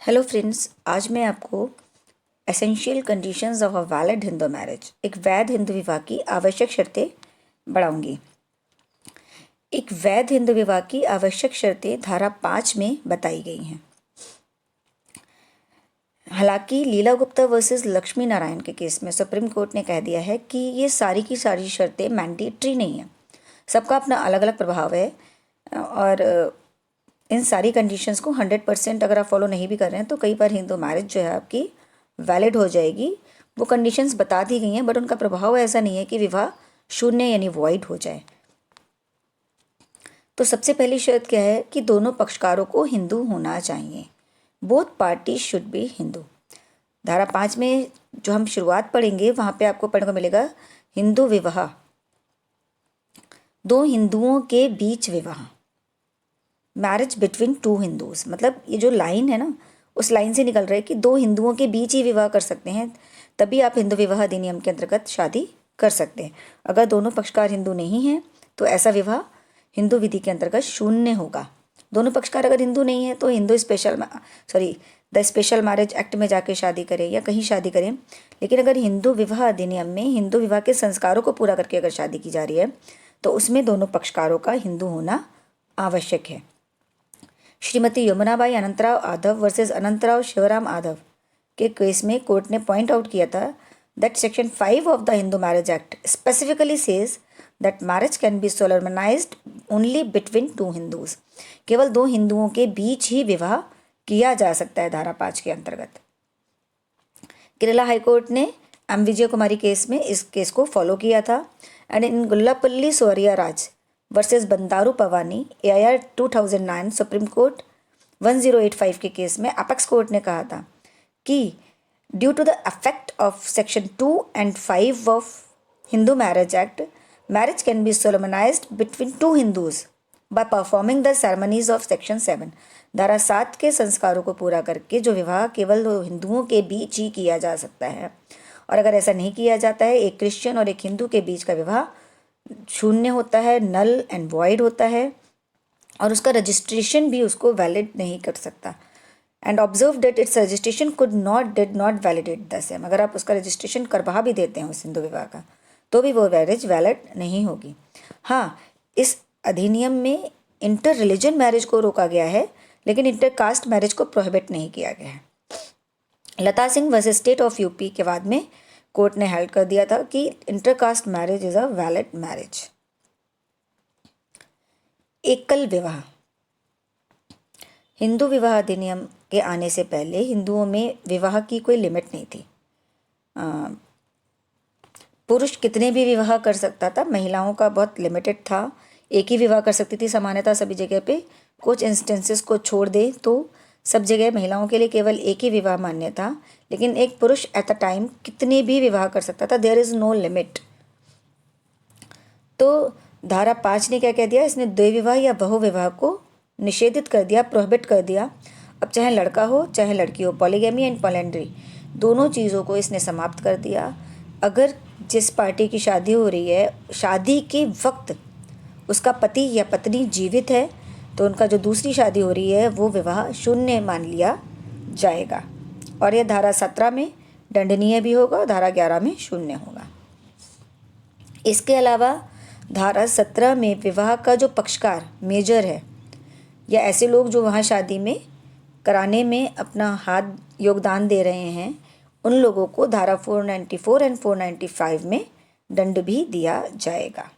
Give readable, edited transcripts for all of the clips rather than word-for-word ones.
Hello friends, आज मैं आपको essential conditions of a valid Hindu marriage, एक वैध हिंदू विवाह की आवश्यक शर्तें बढ़ाऊंगी। एक वैध हिंदू विवाह की आवश्यक शर्तें धारा 5 में बताई गई हैं। हालांकि लीला गुप्ता वर्सेस लक्ष्मी नारायण के केस में सुप्रीम कोर्ट ने कह दिया है कि ये सारी की सारी शर्तें मैंडेटरी नहीं हैं, सबका अपना अलग अलग प्रभाव है और इन सारी कंडीशंस को 100% अगर आप फॉलो नहीं भी कर रहे हैं तो कई बार हिंदू मैरिज जो है आपकी वैलिड हो जाएगी। वो कंडीशंस बता दी गई हैं, बट उनका प्रभाव ऐसा नहीं है कि विवाह शून्य यानी वॉइड हो जाए। तो सबसे पहली शर्त क्या है कि दोनों पक्षकारों को हिंदू होना चाहिए। Both party should be Hindu. धारा 5 में जो हम शुरुआत पढ़ेंगे वहाँ पे आपको पढ़ने को मिलेगा हिंदू विवाह, दो हिंदुओं के बीच विवाह, मैरिज बिटवीन टू हिंदूज। मतलब ये जो लाइन है ना, उस लाइन से निकल रहा है कि दो हिंदुओं के बीच ही विवाह कर सकते हैं, तभी आप हिंदू विवाह अधिनियम के अंतर्गत शादी कर सकते हैं। अगर दोनों पक्षकार हिंदू नहीं हैं तो ऐसा विवाह हिंदू विधि के अंतर्गत शून्य होगा। दोनों पक्षकार अगर हिंदू नहीं है तो Hindu the special marriage act में जाके शादी करें या कहीं शादी करें। लेकिन अगर हिंदू विवाह अधिनियम में हिंदू विवाह के संस्कारों को पूरा करके अगर शादी की जा रही है तो उसमें दोनों पक्षकारों का हिंदू होना आवश्यक है। श्रीमती यमुनाबाई अनंतराव आधव वर्सेस अनंतराव शिवराम आधव के केस में कोर्ट ने पॉइंट आउट किया था that section 5 of the Hindu marriage act specifically says that marriage can be solemnised only between two Hindus. केवल दो हिंदुओं के बीच ही विवाह किया जा सकता है धारा 5 के अंतर्गत। केरला हाईकोर्ट ने एम विजय कुमारी केस में इस केस को फॉलो किया था। And in Gullapalli Soria Raj versus Bandaru Pavani AIR 2009 supreme court 1085 के केस में अपेक्स कोर्ट ने कहा था कि due to the effect of section 2 and 5 of Hindu marriage act, marriage can be solemnised between two Hindus by performing the ceremonies of section 7। धारा 7 के संस्कारों को पूरा करके जो विवाह केवल दो हिंदुओं के बीच ही किया जा सकता है, और अगर ऐसा नहीं किया जाता है, एक क्रिश्चियन और एक हिंदू के बीच का विवाह शून्य होता है, नल एंड वॉइड होता है, और उसका रजिस्ट्रेशन भी उसको वैलिड नहीं कर सकता। And observe that its registration did not validate the same. अगर आप उसका रजिस्ट्रेशन करवा भी देते हैं उस हिंदू विवाह का तो भी वो मैरिज वैलिड नहीं होगी। हाँ, इस अधिनियम में इंटर रिलीजन मैरिज को रोका गया है, लेकिन इंटर कास्ट मैरिज को प्रोहिबिट नहीं किया गया है। Lata Singh versus state of UP के बाद में कोर्ट ने हेल्ड कर दिया था कि intercaste marriage is a valid marriage. एकल विवाह। हिंदू विवाह अधिनियम के आने से पहले हिंदुओं में विवाह की कोई लिमिट नहीं थी। पुरुष कितने भी विवाह कर सकता था, महिलाओं का बहुत लिमिटेड था, एक ही विवाह कर सकती थी सामान्यतः सभी जगह पे। कुछ इंस्टेंसेस को छोड़ दे तो सब जगह महिलाओं के लिए केवल एक ही विवाह मान्य था, लेकिन एक पुरुष एट अ टाइम कितने भी विवाह कर सकता था, देयर इज़ नो लिमिट। तो धारा 5 ने क्या कह दिया, इसने द्वै विवाह या बहु विवाह को निषेधित कर दिया, प्रोहिबिट कर दिया। अब चाहे लड़का हो चाहे लड़की हो, पॉलीगैमी एंड पॉलिएंड्री दोनों चीज़ों को इसने समाप्त कर दिया। अगर जिस पार्टी की शादी हो रही है, शादी के वक्त उसका पति या पत्नी जीवित है तो उनका जो दूसरी शादी हो रही है वो विवाह शून्य मान लिया जाएगा, और यह धारा 17 में दंडनीय भी होगा और धारा 11 में शून्य होगा। इसके अलावा धारा 17 में विवाह का जो पक्षकार मेजर है या ऐसे लोग जो वहाँ शादी में कराने में अपना हाथ योगदान दे रहे हैं, उन लोगों को धारा 494 एंड 495 में दंड भी दिया जाएगा।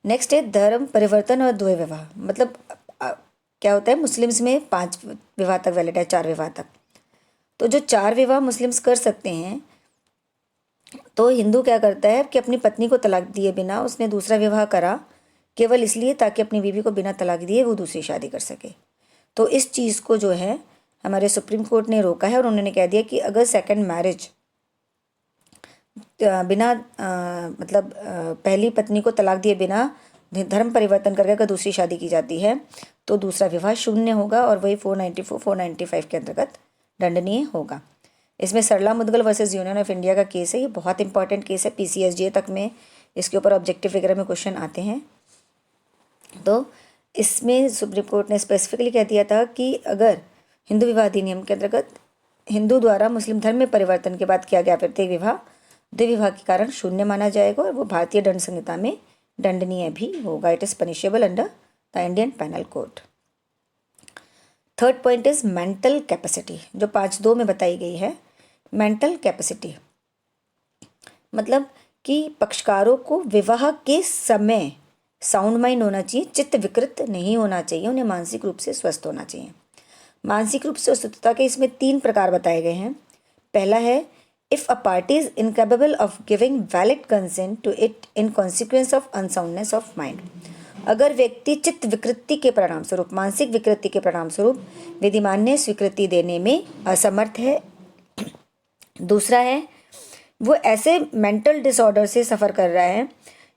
नेक्स्ट है धर्म परिवर्तन और द्वै विवाह। मतलब क्या होता है, मुस्लिम्स में 5 विवाह तक वैलिड है, 4 विवाह तक। तो जो 4 विवाह मुस्लिम्स कर सकते हैं, तो हिंदू क्या करता है कि अपनी पत्नी को तलाक दिए बिना उसने दूसरा विवाह करा केवल इसलिए ताकि अपनी बीवी को बिना तलाक दिए वो दूसरी शादी कर सके। तो इस चीज़ को जो है हमारे सुप्रीम कोर्ट ने रोका है, और उन्होंने कह दिया कि अगर सेकंड मैरिज बिना पहली पत्नी को तलाक दिए बिना धर्म परिवर्तन करके अगर दूसरी शादी की जाती है तो दूसरा विवाह शून्य होगा, और वही 494 495 के अंतर्गत दंडनीय होगा। इसमें Sarla Mudgal versus union of India का केस है। ये बहुत इंपॉर्टेंट केस है, PCSJ तक में इसके ऊपर ऑब्जेक्टिव वगैरह में क्वेश्चन आते हैं। तो इसमें सुप्रीम कोर्ट ने स्पेसिफिकली कह दिया था कि अगर हिंदू विवाह अधिनियम के अंतर्गत हिंदू द्वारा मुस्लिम धर्म में परिवर्तन के बाद किया गया प्रत्येक विवाह द्विविवाह के कारण शून्य माना जाएगा और वो भारतीय दंड संहिता में दंडनीय भी होगा। It is punishable under the Indian penal code. Third point is mental capacity, जो 5(2) में बताई गई है। मेंटल कैपेसिटी मतलब कि पक्षकारों को विवाह के समय साउंड माइंड होना चाहिए, चित्त विकृत नहीं होना चाहिए, उन्हें मानसिक रूप से स्वस्थ होना चाहिए। मानसिक रूप से स्वस्थता के इसमें 3 प्रकार बताए गए हैं। पहला है, if a party is incapable of giving valid consent to it in consequence of unsoundness of mind, अगर व्यक्ति चित्त विकृति के परिणाम स्वरूप, मानसिक विकृति के परिणाम स्वरूप विधिमान्य स्वीकृति देने में असमर्थ है। दूसरा है, वो ऐसे मेंटल डिसऑर्डर से सफ़र कर रहा है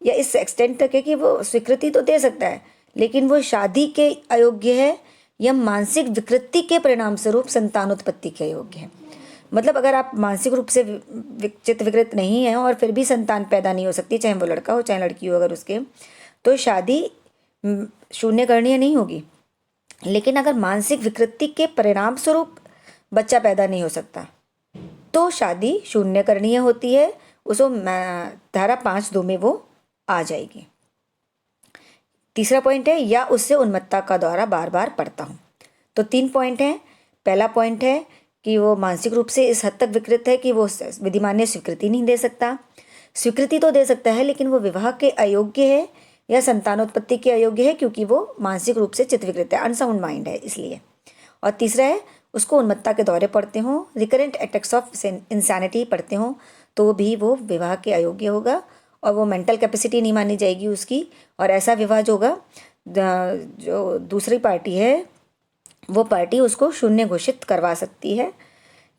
या इस एक्सटेंट तक है कि वो स्वीकृति तो दे सकता है लेकिन वो शादी के अयोग्य है या मानसिक विकृति के परिणाम स्वरूप संतानोत्पत्ति के अयोग्य है। मतलब अगर आप मानसिक रूप से चित्त विकृत नहीं हैं और फिर भी संतान पैदा नहीं हो सकती, चाहे वो लड़का हो चाहे लड़की हो, अगर उसके तो शादी शून्य करणीय नहीं होगी। लेकिन अगर मानसिक विकृति के परिणाम स्वरूप बच्चा पैदा नहीं हो सकता तो शादी शून्य करणीय होती है, उसको धारा 5(2) में वो आ जाएगी। तीसरा पॉइंट है, या उससे उन्मत्तता का दौरा बार बार पड़ता हूँ। तो 3 पॉइंट हैं। पहला पॉइंट है कि वो मानसिक रूप से इस हद तक विकृत है कि वो विधिमान्य स्वीकृति नहीं दे सकता, स्वीकृति तो दे सकता है लेकिन वो विवाह के अयोग्य है या संतानोत्पत्ति के अयोग्य है क्योंकि वो मानसिक रूप से चित्त विकृत है, अनसाउंड माइंड है इसलिए। और तीसरा है, उसको उन्मत्तता के दौरे पड़ते हों, रिकरेंट अटैक्स ऑफ इंसैनिटी पड़ते हों, तो भी वो विवाह के अयोग्य होगा और वो मेंटल कैपेसिटी नहीं मानी जाएगी उसकी। और ऐसा विवाह जो होगा, जो दूसरी पार्टी है वो पार्टी उसको शून्य घोषित करवा सकती है।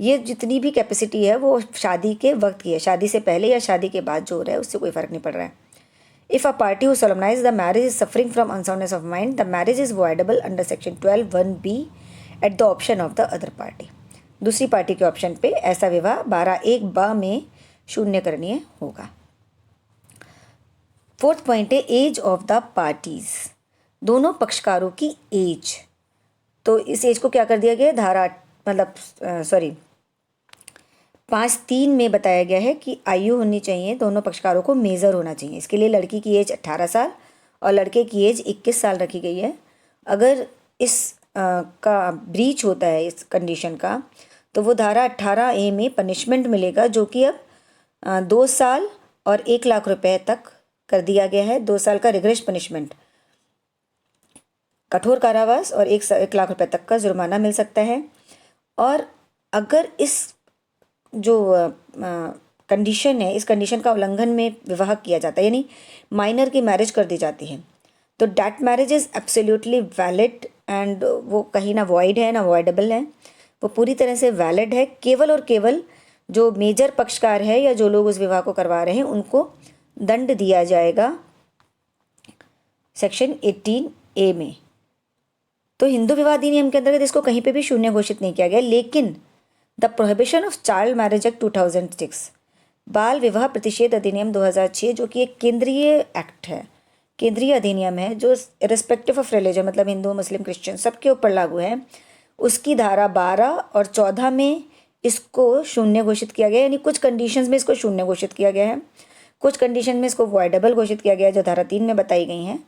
ये जितनी भी कैपेसिटी है वो शादी के वक्त की है, शादी से पहले या शादी के बाद जो हो रहा है उससे कोई फ़र्क नहीं पड़ रहा है। If a party who solemnise the marriage is suffering from unsoundness of mind, the marriage is voidable under section 12(1)(b) at the option of the other party. दूसरी पार्टी के ऑप्शन पे ऐसा विवाह 12(1)(b) में शून्य करणीय होगा। फोर्थ पॉइंट है, एज ऑफ द पार्टीज, दोनों पक्षकारों की एज। तो इस एज को क्या कर दिया गया, धारा 5(3) में बताया गया है कि आयु होनी चाहिए, दोनों पक्षकारों को मेज़र होना चाहिए। इसके लिए लड़की की एज 18 साल और लड़के की एज 21 साल रखी गई है। अगर इस का ब्रीच होता है इस कंडीशन का तो वो धारा 18(a) में पनिशमेंट मिलेगा, जो कि अब 2 साल और 1 लाख रुपए तक कर दिया गया है। 2 साल का रिग्रेस पनिशमेंट, कठोर कारावास और 1 लाख रुपए तक का जुर्माना मिल सकता है। और अगर इस जो कंडीशन है, इस कंडीशन का उल्लंघन में विवाह किया जाता है, यानी माइनर की मैरिज कर दी जाती है, तो that marriage is absolutely valid and वो कहीं ना वॉइड है ना वॉइडेबल है, वो पूरी तरह से वैलिड है। केवल और केवल जो मेजर पक्षकार है या जो लोग उस विवाह को करवा रहे हैं उनको दंड दिया जाएगा सेक्शन 18(a) में। तो हिंदू विवाह अधिनियम के अंतर्गत इसको कहीं पे भी शून्य घोषित नहीं किया गया, लेकिन the prohibition of child marriage act 2006, बाल विवाह प्रतिषेध अधिनियम 2006, जो कि एक केंद्रीय एक्ट है, केंद्रीय अधिनियम है, जो रिस्पेक्टिव ऑफ रिलीजन मतलब हिंदू मुस्लिम क्रिश्चियन सबके ऊपर लागू है, उसकी धारा 12 और 14 में इसको शून्य घोषित किया गया, यानी कुछ कंडीशंस में इसको शून्य घोषित किया गया है, कुछ कंडीशन में इसको वॉइडेबल घोषित किया गया है जो धारा 3 में बताई गई हैं।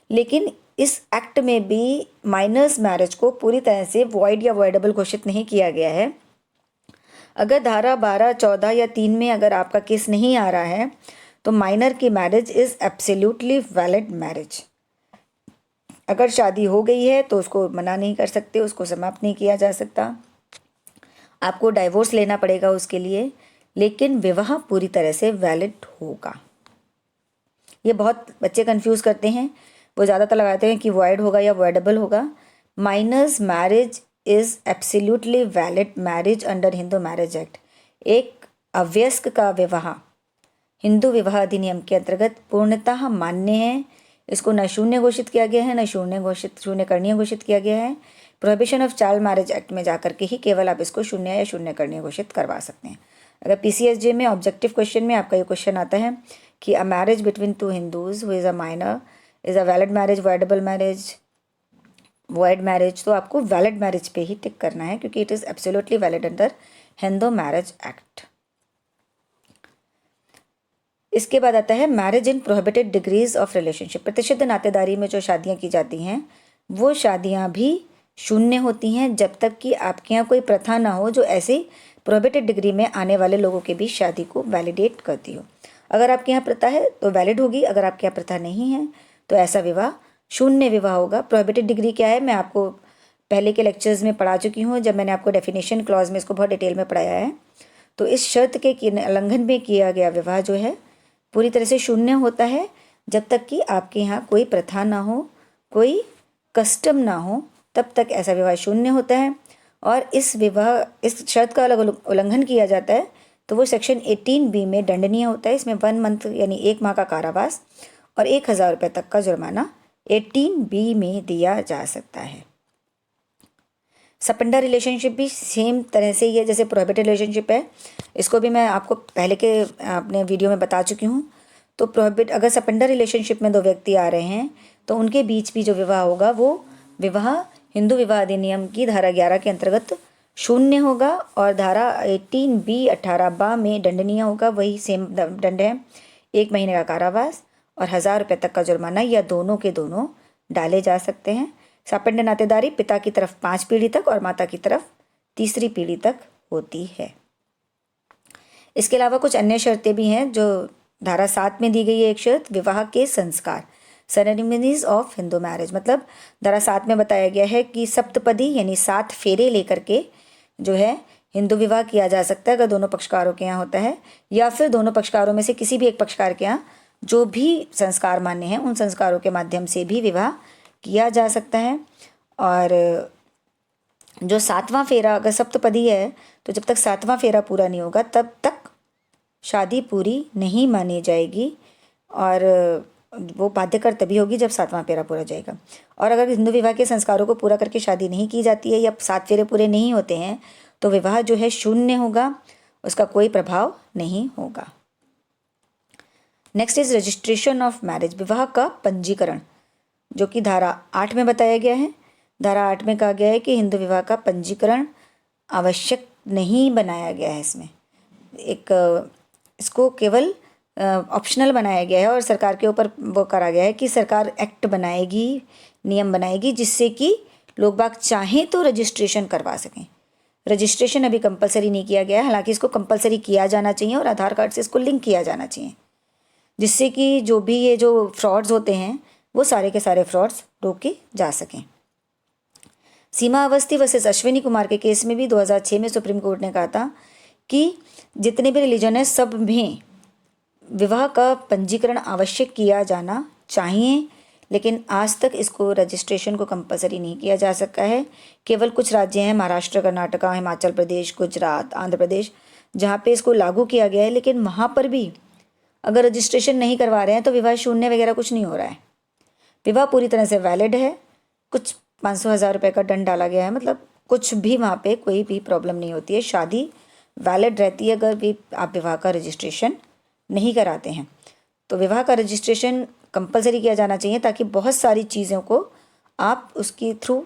लेकिन इस एक्ट में भी माइनर्स मैरिज को पूरी तरह से वॉइड या वॉइडेबल घोषित नहीं किया गया है। अगर धारा 12, 14 या 3 में अगर आपका केस नहीं आ रहा है तो माइनर की marriage is absolutely valid marriage. अगर शादी हो गई है तो उसको मना नहीं कर सकते, उसको समाप्त नहीं किया जा सकता, आपको डाइवोर्स लेना पड़ेगा उसके लिए, लेकिन विवाह पूरी तरह से वैलिड होगा। ये बहुत बच्चे कंफ्यूज करते हैं, वो ज़्यादातर लगाते हैं कि वॉइड होगा या वॉइडेबल होगा। Minors marriage is absolutely valid marriage under Hindu marriage act. एक अवयस्क का विवाह हिंदू विवाह अधिनियम के अंतर्गत पूर्णतः मान्य है। इसको न शून्य घोषित किया गया है, न शून्य करणीय घोषित किया गया है। Prohibition of child marriage act में जाकर के ही केवल आप इसको शून्य या शून्य करणीय घोषित करवा सकते हैं। अगर PCSJ में ऑब्जेक्टिव क्वेश्चन में आपका ये क्वेश्चन आता है कि a marriage between 2 Hindus who is a minor is a valid marriage, voidable marriage, void marriage, तो आपको वैलिड मैरिज पे ही टिक करना है क्योंकि it is absolutely valid under Hindu marriage act. इसके बाद आता है marriage in prohibited degrees of relationship. प्रतिषिद्ध नातेदारी में जो शादियां की जाती हैं वो शादियां भी शून्य होती हैं जब तक कि आपके यहाँ कोई प्रथा ना हो जो ऐसी प्रोहिबिटेड डिग्री में आने वाले लोगों के बीच शादी को वैलिडेट करती हो। अगर आपके यहाँ प्रथा है तो वैलिड होगी, अगर आपके यहाँ प्रथा नहीं है तो ऐसा विवाह शून्य विवाह होगा। प्रोहिबिटेड डिग्री क्या है मैं आपको पहले के लेक्चर्स में पढ़ा चुकी हूँ, जब मैंने आपको डेफिनेशन क्लॉज में इसको बहुत डिटेल में पढ़ाया है। तो इस शर्त के उल्लंघन में किया गया विवाह जो है पूरी तरह से शून्य होता है जब तक कि आपके यहाँ कोई प्रथा ना हो, कोई कस्टम ना हो, तब तक ऐसा विवाह शून्य होता है। और इस शर्त का उल्लंघन किया जाता है तो वो सेक्शन 18B में दंडनीय होता है। इसमें 1 मंथ यानी 1 माह का कारावास और 1000 रुपये तक का जुर्माना 18B में दिया जा सकता है। सपेंडा रिलेशनशिप भी सेम तरह से ही है जैसे प्रोहिबिटेड रिलेशनशिप है। इसको भी मैं आपको पहले के अपने वीडियो में बता चुकी हूँ। तो अगर सपेंडा रिलेशनशिप में 2 व्यक्ति आ रहे हैं तो उनके बीच भी जो विवाह होगा वो विवाह हिंदू विवाह अधिनियम की धारा 11 के अंतर्गत शून्य होगा और धारा 18B 18 में दंडनीय होगा। वही सेम दंड है, 1 महीने का कारावास और 1000 रुपये तक का जुर्माना, या दोनों के दोनों डाले जा सकते हैं। सपेंड नातेदारी पिता की तरफ 5 पीढ़ी तक और माता की तरफ 3री पीढ़ी तक होती है। इसके अलावा कुछ अन्य शर्तें भी हैं जो धारा 7 में दी गई है। एक शर्त विवाह के संस्कार, सेरेमनीज ऑफ हिंदू मैरिज, मतलब धारा 7 में बताया गया है कि सप्तपदी यानी 7 फेरे लेकर के जो है हिंदू विवाह किया जा सकता है अगर दोनों पक्षकारों के यहाँ होता है, या फिर दोनों पक्षकारों में से किसी भी एक पक्षकार के यहाँ जो भी संस्कार मान्य हैं उन संस्कारों के माध्यम से भी विवाह किया जा सकता है। और जो 7वां फेरा अगर सप्तपदी है तो जब तक 7वां फेरा पूरा नहीं होगा तब तक शादी पूरी नहीं मानी जाएगी और वो बाध्यकर तभी होगी जब 7वां फेरा पूरा जाएगा। और अगर हिंदू विवाह के संस्कारों को पूरा करके शादी नहीं की जाती है या 7 फेरे पूरे नहीं होते हैं तो विवाह जो है शून्य होगा, उसका कोई प्रभाव नहीं होगा। Next is registration of marriage, विवाह का पंजीकरण, जो कि धारा 8 में बताया गया है। धारा 8 में कहा गया है कि हिंदू विवाह का पंजीकरण आवश्यक नहीं बनाया गया है। इसको केवल ऑप्शनल बनाया गया है और सरकार के ऊपर वो करा गया है कि सरकार एक्ट बनाएगी, नियम बनाएगी जिससे कि लोग बाग चाहें तो रजिस्ट्रेशन करवा सकें। रजिस्ट्रेशन अभी कंपलसरी नहीं किया गया है, हालांकि इसको कंपलसरी किया जाना चाहिए और आधार कार्ड से इसको लिंक किया जाना चाहिए, जिससे कि जो भी ये जो फ्रॉड्स होते हैं वो सारे के सारे फ्रॉड्स रोके जा सकें। सीमा अवस्थी वर्सेस अश्विनी कुमार के केस में भी 2006 में सुप्रीम कोर्ट ने कहा था कि जितने भी रिलीजन है सब में विवाह का पंजीकरण आवश्यक किया जाना चाहिए, लेकिन आज तक इसको रजिस्ट्रेशन को कंपलसरी नहीं किया जा सका है। केवल कुछ राज्य हैं, महाराष्ट्र, कर्नाटका, हिमाचल प्रदेश, गुजरात, आंध्र प्रदेश, जहाँ पे इसको लागू किया गया है, लेकिन वहाँ पर भी अगर रजिस्ट्रेशन नहीं करवा रहे हैं तो विवाह शून्य वगैरह कुछ नहीं हो रहा है। विवाह पूरी तरह से वैलिड है। कुछ 500,000 रुपये का दंड डाला गया है, मतलब कुछ भी वहाँ पे कोई भी प्रॉब्लम नहीं होती है, शादी वैलिड रहती है अगर भी आप विवाह का रजिस्ट्रेशन नहीं कराते हैं। तो विवाह का रजिस्ट्रेशन कंपलसरी किया जाना चाहिए ताकि बहुत सारी चीज़ों को आप उसके थ्रू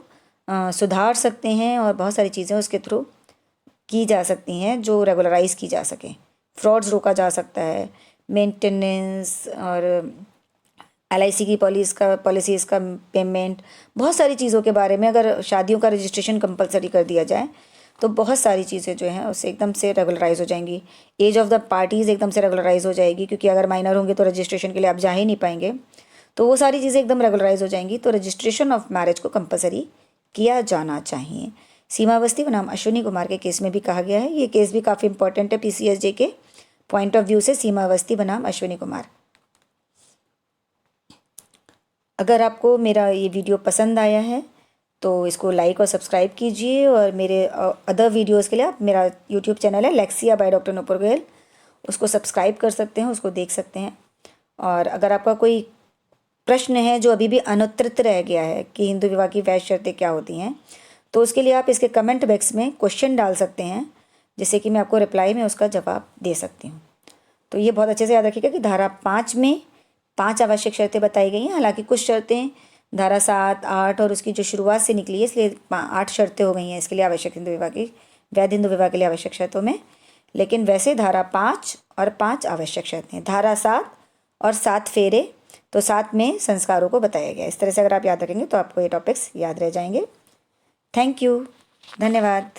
सुधार सकते हैं और बहुत सारी चीज़ें उसके थ्रू की जा सकती हैं जो रेगुलराइज की जा सकें। फ्रॉड्स रोका जा सकता है, मेंटेनेंस और LIC की पॉलिसीज़ का पेमेंट, बहुत सारी चीज़ों के बारे में अगर शादियों का रजिस्ट्रेशन कंपलसरी कर दिया जाए तो बहुत सारी चीज़ें जो हैं उससे एकदम से रेगुलराइज हो जाएंगी। एज ऑफ द पार्टीज़ एकदम से रेगुलराइज हो जाएगी, क्योंकि अगर माइनर होंगे तो रजिस्ट्रेशन के लिए आप जा ही नहीं पाएंगे, तो वो सारी चीज़ें एकदम रेगुलराइज हो जाएंगी। तो रजिस्ट्रेशन ऑफ मैरिज को कंपलसरी किया जाना चाहिए। सीमावस्थी बनाम अश्विनी कुमार के केस में भी कहा गया है, ये केस भी काफ़ी इंपॉर्टेंट है PCSJ के पॉइंट ऑफ व्यू से। सीमावस्थी बनाम अश्विनी कुमार। अगर आपको मेरा ये वीडियो पसंद आया है तो इसको लाइक और सब्सक्राइब कीजिए, और मेरे अदर वीडियोस के लिए आप मेरा यूट्यूब चैनल है लेक्सिया बाय डॉक्टर नूपुर गोयल, उसको सब्सक्राइब कर सकते हैं, उसको देख सकते हैं। और अगर आपका कोई प्रश्न है जो अभी भी अनुत्तरित रह गया है कि हिंदू विवाह की वैध शर्तें क्या होती हैं, तो उसके लिए आप इसके कमेंट बॉक्स में क्वेश्चन डाल सकते हैं, जिससे कि मैं आपको रिप्लाई में उसका जवाब दे सकती हूँ। तो ये बहुत अच्छे से याद रखिएगा कि धारा 5 में 5 आवश्यक शर्तें बताई गई हैं। हालांकि कुछ शर्तें धारा 7, 8 और उसकी जो शुरुआत से निकली है, इसलिए 8 शर्तें हो गई हैं इसके लिए आवश्यक हिंदू विवाह की, वैध हिंदू विवाह के लिए आवश्यक शर्तों में। लेकिन वैसे धारा 5 और 5 आवश्यक शर्तें, धारा 7 और 7 फेरे, तो 7 में संस्कारों को बताया गया। इस तरह से अगर आप याद रखेंगे तो आपको ये टॉपिक्स याद रह जाएंगे। थैंक यू, धन्यवाद।